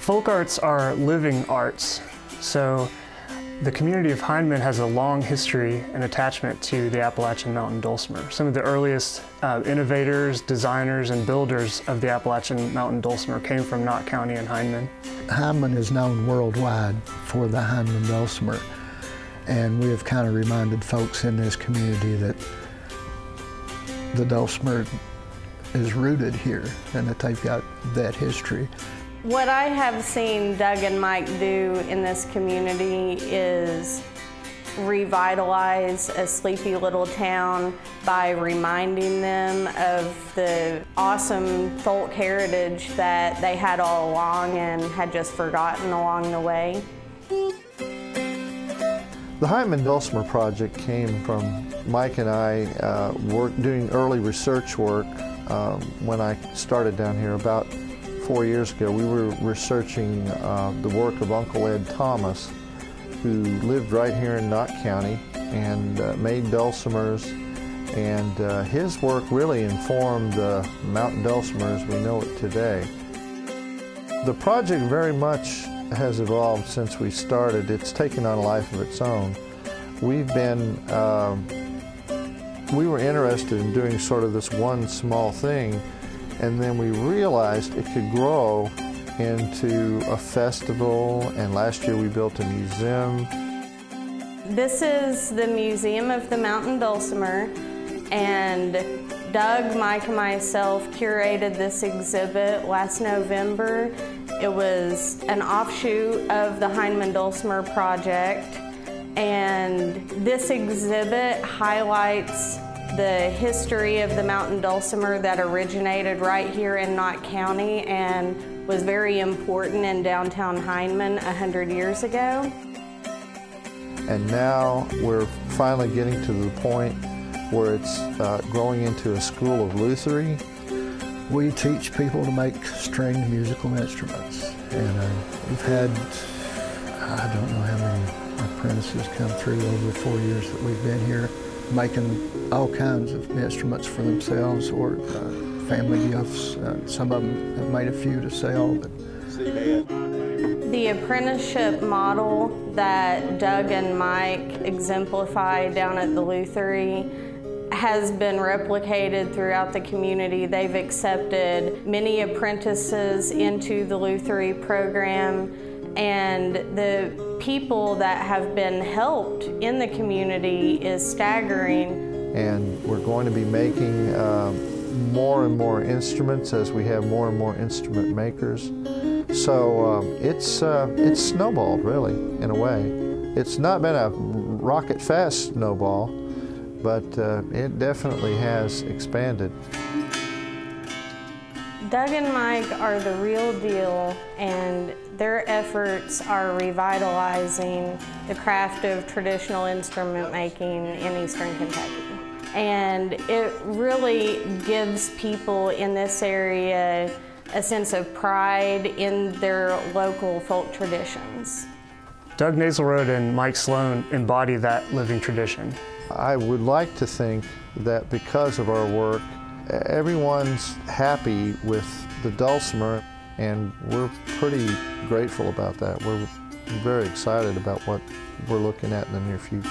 Folk arts are living arts, so the community of Hindman has a long history and attachment to the Appalachian Mountain Dulcimer. Some of the earliest innovators, designers, and builders of the Appalachian Mountain Dulcimer came from Knott County and Hindman. Hindman is known worldwide for the Hindman Dulcimer, and we have kind of reminded folks in this community that the Dulcimer is rooted here and that they've got that history. What I have seen Doug and Mike do in this community is revitalize a sleepy little town by reminding them of the awesome folk heritage that they had all along and had just forgotten along the way. The Hindman Dulcimer project came from Mike and I doing early research work when I started down here about 4 years ago. We were researching the work of Uncle Ed Thomas, who lived right here in Knott County and made dulcimers, and his work really informed the mountain dulcimer as we know it today. The project very much has evolved since we started. It's taken on a life of its own. We were interested in doing sort of this one small thing, and then we realized it could grow into a festival, and last year we built a museum. This is the Museum of the Mountain Dulcimer, and Doug, Mike, and myself curated this exhibit last November. It was an offshoot of the Hindman Dulcimer project, and this exhibit highlights the history of the mountain dulcimer that originated right here in Knott County and was very important in downtown Hindman 100 years ago. And now we're finally getting to the point where it's growing into a school of lutherie. We teach people to make stringed musical instruments, and we've had, I don't know how many apprentices come through over the 4 years that we've been here, making all kinds of instruments for themselves or family gifts. Some of them have made a few to sell. The apprenticeship model that Doug and Mike exemplify down at the lutherie has been replicated throughout the community. They've accepted many apprentices into the lutherie program, and the people that have been helped in the community is staggering. And we're going to be making more and more instruments as we have more and more instrument makers. So it's snowballed, really, in a way. It's not been a rocket fast snowball, but it definitely has expanded. Doug and Mike are the real deal, and their efforts are revitalizing the craft of traditional instrument making in Eastern Kentucky. And it really gives people in this area a sense of pride in their local folk traditions. Doug Naselrode and Mike Sloan embody that living tradition. I would like to think that because of our work, everyone's happy with the dulcimer, and we're pretty grateful about that. We're very excited about what we're looking at in the near future.